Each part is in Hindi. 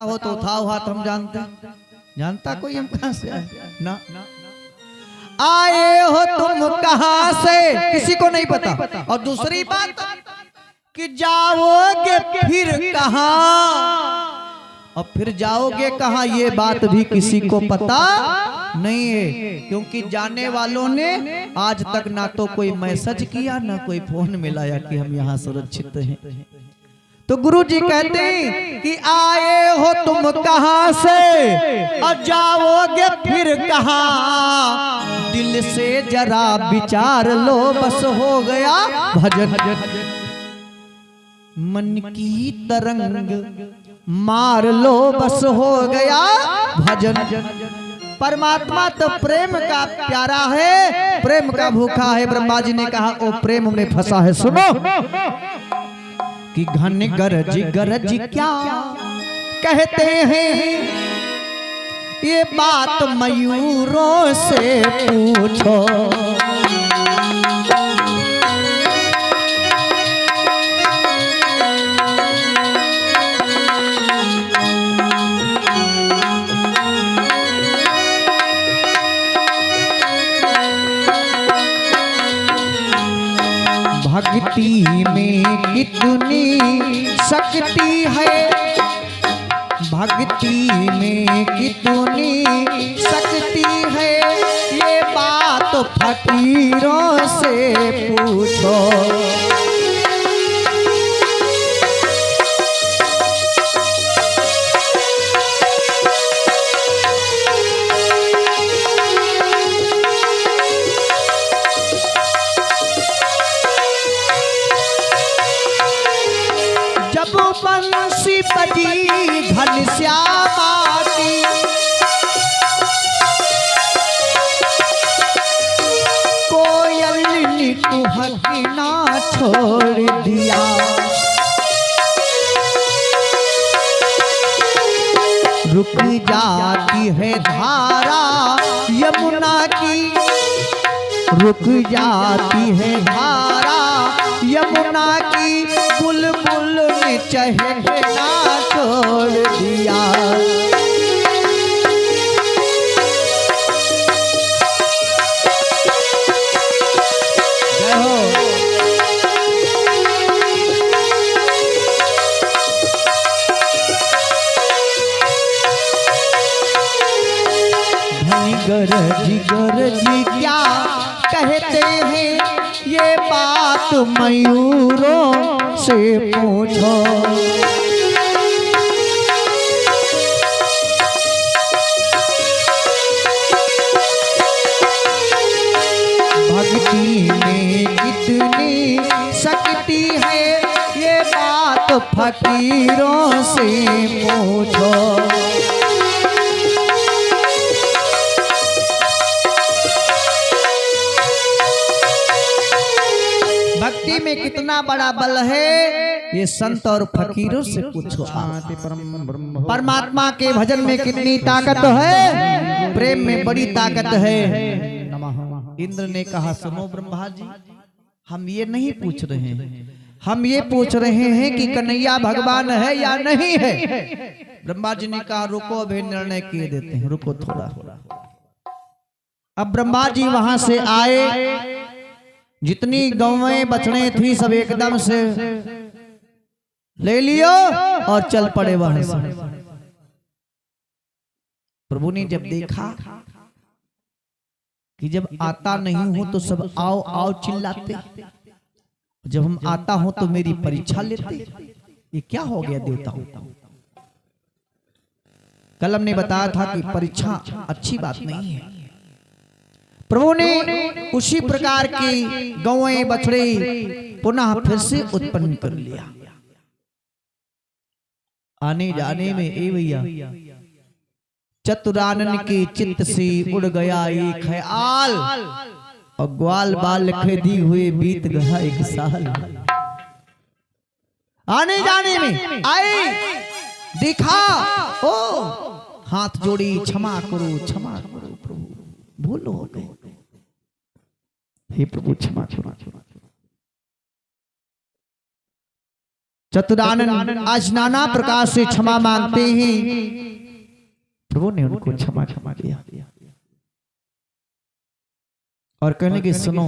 वो तो था हाथ हम जानते, जानता कोई हम कहां से आए ना, आए हो तुम कहां से किसी को नहीं पता। और दूसरी बात कि जाओगे फिर कहां, और फिर जाओगे कहां ये बात भी किसी को पता नहीं है, क्योंकि जाने वालों ने आज तक ना तो कोई मैसेज किया ना कोई फोन मिलाया कि हम यहाँ सुरक्षित हैं। तो गुरु जी कहते हैं कि आए हो तुम कहां से और जाओगे फिर कहां, दिल से जरा विचार लो बस हो गया भजन, मन की तरंग मार लो बस हो गया भजन। परमात्मा तो प्रेम का प्यारा है, प्रेम का भूखा है। ब्रह्मा जी ने कहा ओ प्रेम में फंसा है। सुनो कि घन गरज गरज क्या कहते हैं, ये बात मयूरों से पूछो। भक्ति में कितनी शक्ति है, भक्ति में कितनी शक्ति है, ये बात फकीरों से पूछो। बंसी बजी घनश्यामा की, कोयल ने कुहकना छोड़ दिया, रुक जाती है धारा यमुना की, रुक जाती है धारा यमुना की, बुलबुल ने चहकना छोड़ दिया। जय हो। गरज गरज क्या कहते हैं, ये बात मयूरों से पूछो। भक्ति में कितनी शक्ति है, ये बात फकीरों से पूछो। भक्ति में कितना बड़ा बल है, ये संत और फकीरों से पूछो। परमात्मा के भजन में कितनी ताकत है, प्रेम में बड़ी ताकत है। इंद्र ने कहा सुनो ब्रह्मा जी, हम ये नहीं पूछ रहे हैं, हम ये पूछ रहे हैं कि कन्हैया भगवान है या नहीं है। ब्रह्मा जी ने कहा रुको अभी निर्णय किए देते हैं, रुको थोड़ा। अब ब्रह्मा जी वहां से आए, जितनी गौवें बछड़े थी सब एकदम से ले लियो और चल पड़े वहां से। प्रभु ने जब देखा कि जब आता नहीं हूं तो सब आओ आओ चिल्लाते, जब हम आता हूं तो मेरी परीक्षा लेते, ये क्या हो गया देवताओं। कल हमने बताया था कि परीक्षा अच्छी बात नहीं है। प्रभु ने उसी प्रकार की गौएं बछड़े पुनः फिर से उत्पन्न कर लिया। आने जाने में ए भैया चतुरानन के चित्त से उड़ गया एक ख्याल, और ग्वाल बाल खरीदी हुए बीत गया एक साल। आने जाने में आए देखा, ओ हाथ जोड़ी क्षमा करो प्रभु, भूल हो गए, हे प्रभु क्षमा करो। चतुरानन आज नाना प्रकार से क्षमा मांगते हैं। प्रभु ने उनको क्षमा किया और कहने की सुनो,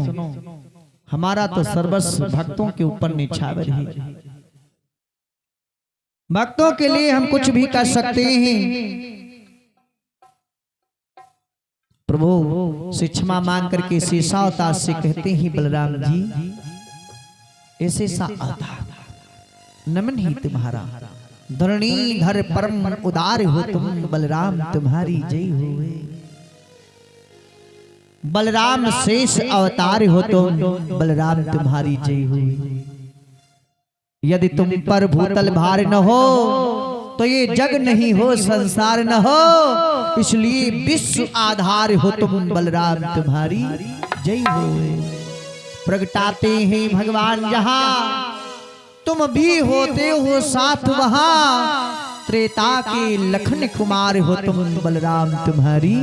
हमारा तो सर्वस्व भक्तों के ऊपर निछावर है, भक्तों के लिए हम कुछ भी कर सकते हैं। प्रभु से क्षमा मांग करके शेषा अवतार से कहते हैं, बलराम जी ऐसे सा अवतार नमन ही तुम्हारा, धरणीधर परम उदार हो तुम, बलराम तुम्हारी जय होवे। बलराम शेष अवतार हो तुम, बलराम तुम्हारी जय होवे। यदि तुम पर भूतल भार न हो तो ये जग नहीं हो, संसार न हो, इसलिए विश्व आधार हो तुम, बलराम तुम्हारी जय होवे। प्रगटाते हैं भगवान जहां, तुम भी होते हो साथ वहां, त्रेता के लखन कुमार हो तुम, बलराम तुम्हारी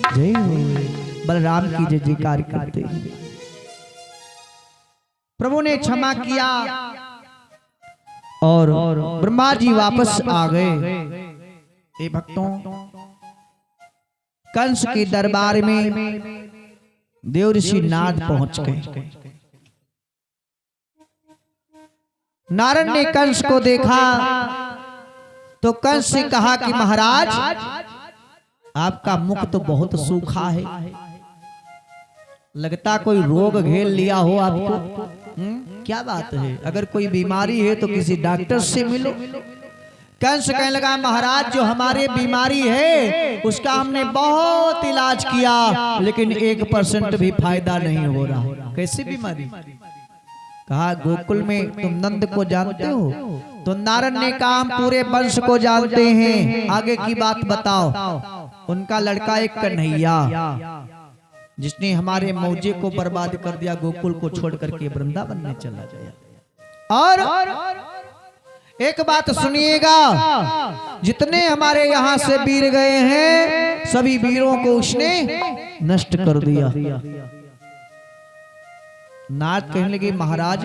जय होवे। बलराम की जय जयकार करते हैं। प्रभु ने क्षमा किया और ब्रह्मा जी वापस आ गए। हे भक्तों, कंस के दरबार में देव ऋषि नारद पहुंच गए। नारद ने कंस को देखा तो कंस से कहा कि महाराज आपका मुख तो बहुत सूखा है, लगता कोई रोग घेर लिया हो आपको। क्या बात है, अगर कोई बीमारी है तो किसी डॉक्टर से मिलो। कंस कहने लगा, महाराज जो हमारे बीमारी है उसका हमने बहुत इलाज किया, लेकिन 1% भी फायदा नहीं हो रहा। कैसी बीमारी? कहा गोकुल में तुम नंद को जानते हो? तो नारद ने कहा हम पूरे वंश को जानते हैं, आगे की बात बताओ। उनका लड़का एक कन्हैया, जिसने हमारे मौजे को बर्बाद कर दिया, गोकुल को छोड़ करके वृंदावन में चला गया। और एक बात सुनिएगा, जितने हमारे यहाँ से वीर गए हैं सभी वीरों को उसने नष्ट कर दिया। नारद कहने लगे, महाराज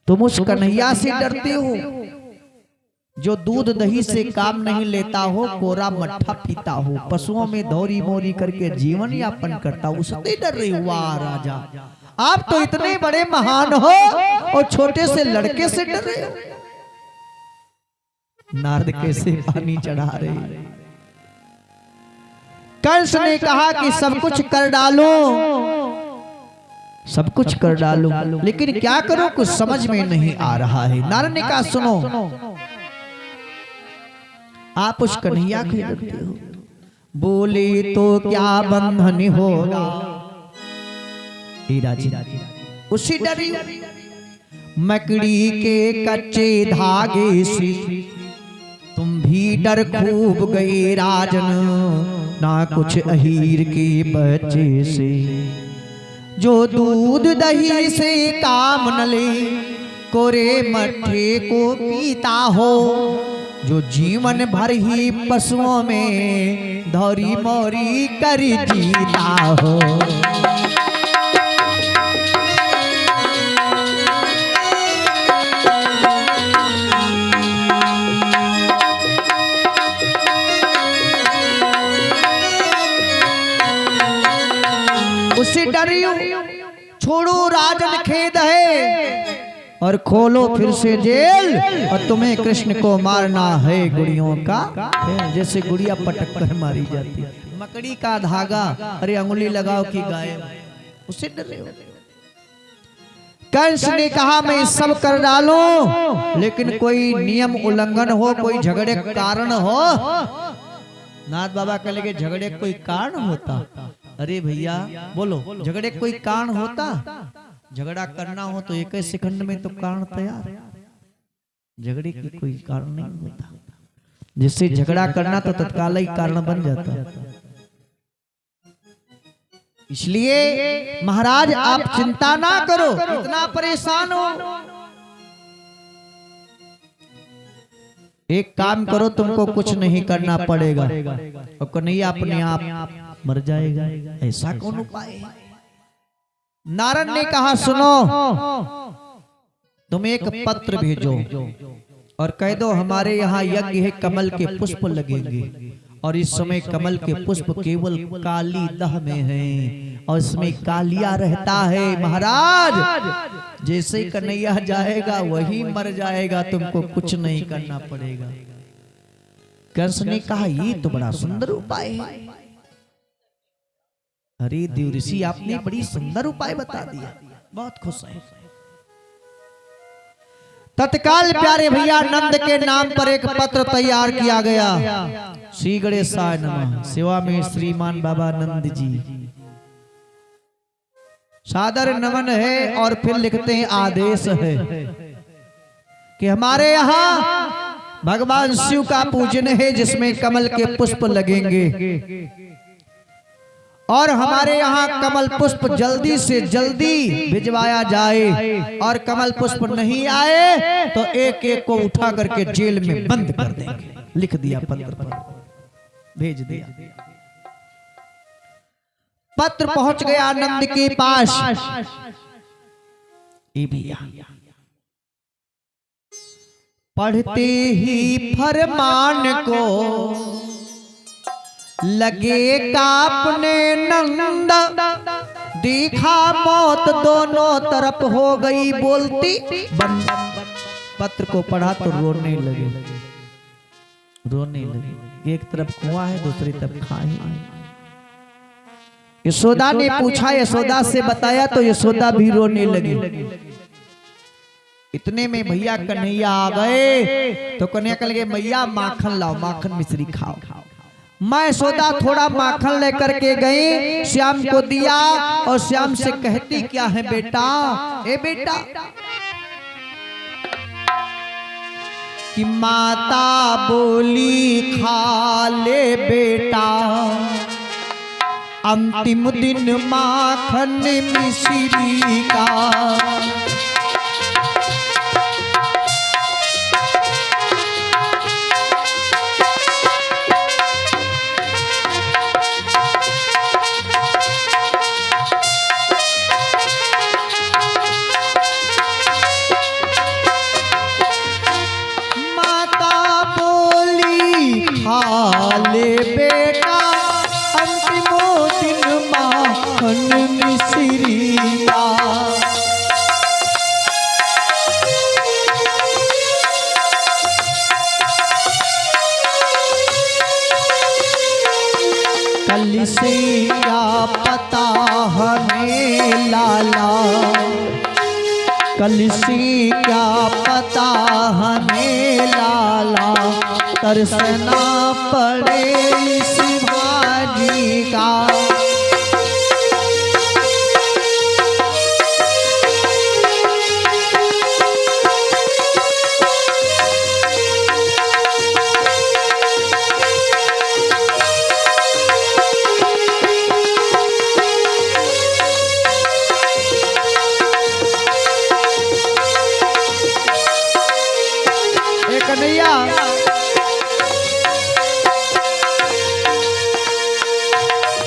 तुम उस कन्हैया से डरते हो जो दूध दही से काम नहीं लेता हो, कोरा मट्ठा पीता हो, पशुओं में दौरी मोरी करके जीवन यापन करता हो, उससे डर रहे हुआ राजा। आप तो इतने बड़े महान हो और छोटे से लड़के से डर रहे हो। नारद कैसे पानी चढ़ा रहे। कंस ने कहा कि सब कुछ कर डालो, सब कुछ कर डालो, लेकिन क्या करो कुछ समझ में नहीं आ रहा है। नारद ने कहा सुनो, आप उस कन्हैया को डरते हो, बोले तो क्या बंधन होगा। उसी डरी मकड़ी के कच्चे धागे से तुम भी डर खूब गए राजन, ना कुछ अहीर के बच्चे से जो दूध दही से काम न ले, कोरे मट्ठे को पीता हो, जो जीवन भर ही पशुओं में धौरी मोरी कर जीता हो। उसे डरियो, छोड़ो राजन खेद है और खोलो फिर से जेल, और तुम्हें कृष्ण को मारना है गुड़ियों का, जैसे गुड़िया पटक कर मारी जाती है। मकड़ी का धागा, अरे अंगुली लगाओ कि गायब, उससे डर रहे हो। कंस ने कहा मैं सब कर डालूं, लेकिन कोई नियम उल्लंघन हो, कोई झगड़े का कारण हो। नाथ बाबा कह लगे झगड़े कोई कारण होता? अरे भैया बोलो, झगड़े कोई कारण होता? झगड़ा करना हो तो 1 सेकंड में तो कारण तैयार। झगड़े की कोई कारण नहीं होता, जिससे झगड़ा करना तो तत्काल ही कारण बन जाता। इसलिए महाराज आप चिंता ना करो, इतना परेशान हो। एक काम करो, तुमको कुछ नहीं करना पड़ेगा और कन्हैया अपने आप मर जाएगा। ऐसा कौन उपाय है? नारद ने कहा सुनो, तुम एक पत्र भेजो और कह दो हमारे यहाँ यज्ञ है, कमल के पुष्प लगेंगे और इस समय कमल के पुष्प केवल काली दह में हैं और इसमें कालिया रहता है। महाराज जैसे कन्हैया जाएगा वही मर जाएगा, तुमको कुछ नहीं करना पड़ेगा। कंस ने कहा ये तो बड़ा सुंदर उपाय है। अरे देव ऋषि आपने बड़ी सुंदर उपाय बता दिया, बहुत खुश है। तत्काल प्यारे भैया नंद के नाम पर एक पत्र तैयार किया गया। श्री गणेशाय नमः। सेवा में श्रीमान बाबा नंद जी सादर नमन है और फिर लिखते हैं आदेश है कि हमारे यहाँ भगवान शिव का पूजन है जिसमें कमल के पुष्प लगेंगे और हमारे यहाँ कमल पुष्प जल्दी से जल्दी भिजवाया जाए और कमल पुष्प नहीं आए तो एक एक को उठा करके जेल में बंद कर देंगे। लिख दिया पत्र पर, भेज दिया। पत्र पहुंच गया नंद के पास। पढ़ते ही फरमान को लगे कांपने नंद, देखा मौत दोनों तरफ हो गई बोलती बंद। पत्र को पढ़ा तो रोने लगे, रोने लगे। एक तरफ कुआं है, दूसरी तरफ खाई। यशोदा ने पूछा, यशोदा से बताया तो यशोदा भी रोने लगी। इतने में भैया कन्हैया आ गए तो कन्हैया कह लगे मैया माखन लाओ, माखन मिश्री खाओ। मैं यशोदा थोड़ा माखन लेकर के गई, श्याम को दिया और श्याम से कहती क्या है बेटा, ए बेटा कि माता बोली खा ले बेटा, अंतिम दिन माखन मिश्री का। कल से क्या पता हमें लाला, कल से क्या पता हमें लाला, तरसना पड़े इस भाजी का।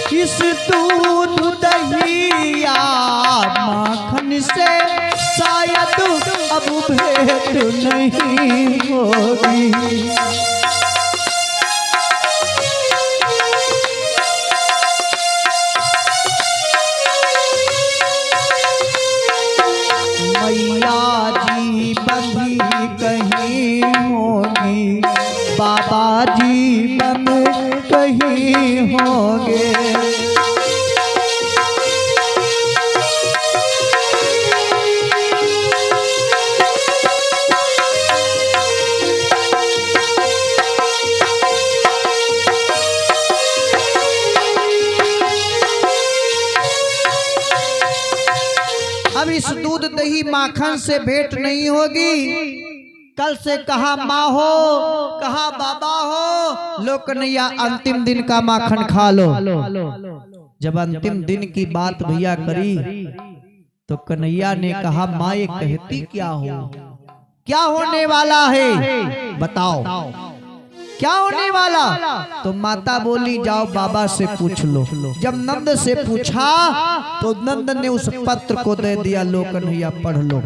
किस दूध दहिया माखन से शायद अब भेंट नहीं होगी। मैया जी बंधी कहीं होगी, बाबा जी बन कहीं होंगे। अब इस दूध दही माखन से भेंट नहीं होगी। कल से कहा माँ हो, कहा बाबा हो, लो कन्हैया अंतिम दिन का माखन खा लो। जब अंतिम दिन की बात भैया करी तो कन्हैया ने कहा माँ ये कहती क्या हो, क्या होने वाला है बताओ, क्या होने वाला? तो माता बोली जाओ बाबा से पूछ लो। जब नंद से पूछा तो नंद ने उस पत्र को दे दिया, लो कन्हैया पढ़ लो।